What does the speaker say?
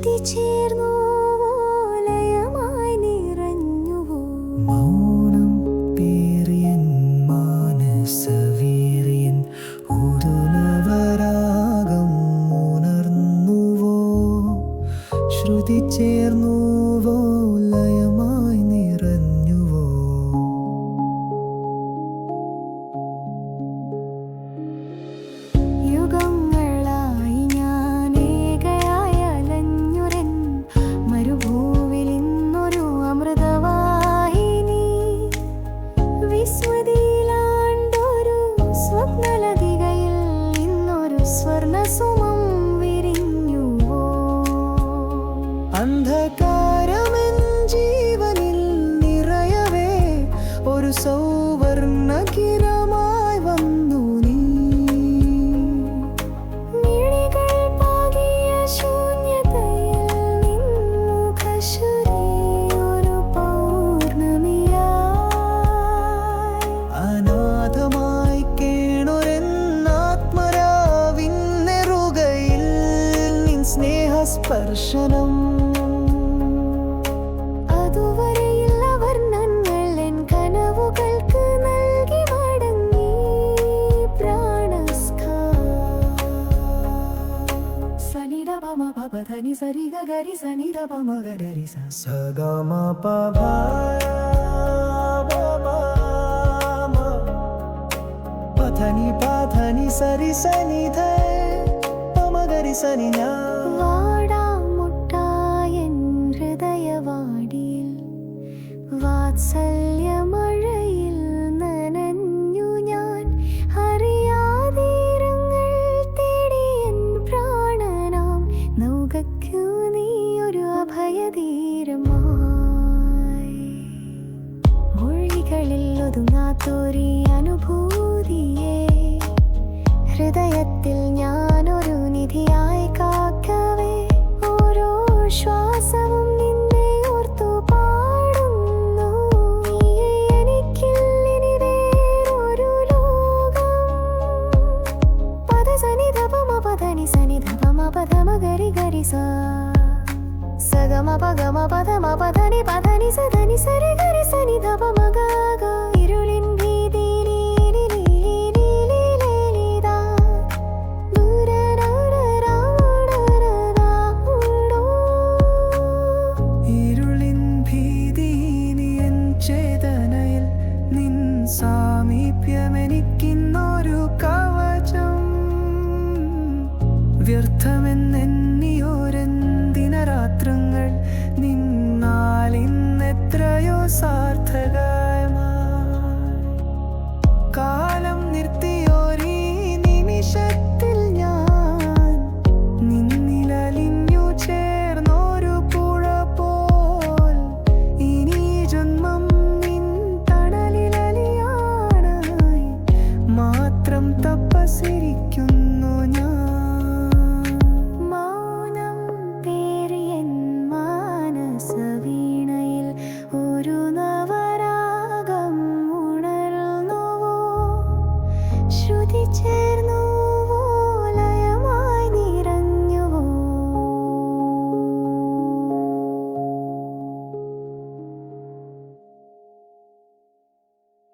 ശ്രുതി ചേർന്നു ലയമായി നിറഞ്ഞുവോ മൗനം പേറിയൻ മാനസവീര്യൻ ഉരുളവരാഗം ഉണർന്നുവോ ശ്രുതി ചേർന്നുവോ ലയമായി നിറഞ്ഞുവോ യുഗങ്ങളായി ഞാൻ ഏകയായി അലഞ്ഞുരൻ മരുഭൂവിൽ ഇന്നൊരു അമൃതവാഹിനി വിസ്മൃതിയിലാണ്ടൊരു സ്വപ്നലതികയിൽ ഇന്നൊരു സ്വർണസുമം വിരിഞ്ഞുവോ അന്ധകാരമെൻ ജീവനിൽ നിറയവേ ഒരു സൗവർണകിരമായി വന്നു നീ മിഴികൾ പാകിയ ശൂന്യതയിൽ നിൻ മുഖശ്രുതി ഒരു പൗർണമിയായി അനാഥമായി കേണൊരെന്നാത്മരാവിന്നെറുകയിൽ നിൻ സ്നേഹസ്പർശനം അതുവരെയുള്ള വർണ്ണങ്ങൾ എൻ കനവുകൾക്ക് നൽകി മടങ്ങി പ്രാണസ്ക സനിധപമ പപധനി സരിഗ ഗരി സനിധപമ ഗരി സ സഗമ പധനി പധനി സരി സനി ധ പമഗരി സനി ഞാ വാടാമുട്ടായൻ ഹൃദയവാടിയിൽ വാത്സല്യമഴയിൽ നനഞ്ഞു ഞാൻ അറിയാതീരങ്ങൾ തേടി എൻ പ്രാണനാം നൗകയ്ക്കു നീയൊരു അഭയതീരമായി മൊഴികളിൽ ഒതുങ്ങാത്തൊരു അനുഭൂതിയെ ഹൃദയത്തിൽ ഞാനൊരു നിധിയായി കാക്കവേ ഓരോ ശ്വാസവും നിന്നെ ഓർത്തു പാടുന്നു നീയേ എനിക്കില്ലിനി വേറൊരു ലോകം പദസനിധപമ പദനി സനിധപമ പദമ ഗരി ഗരി സ സഗമ പഗമ പദമ പദനി പദനി സദനി സരി ഗരി സനിധപമ ഗ ഗ ഇരുളിൻ ഭീതി ഇരുളിൻ ഭീതിനിയൻ ചേതനയിൽ നിൻ സാമീപ്യമെനിക്കിന്നൊരു കവചം വ്യർത്ഥ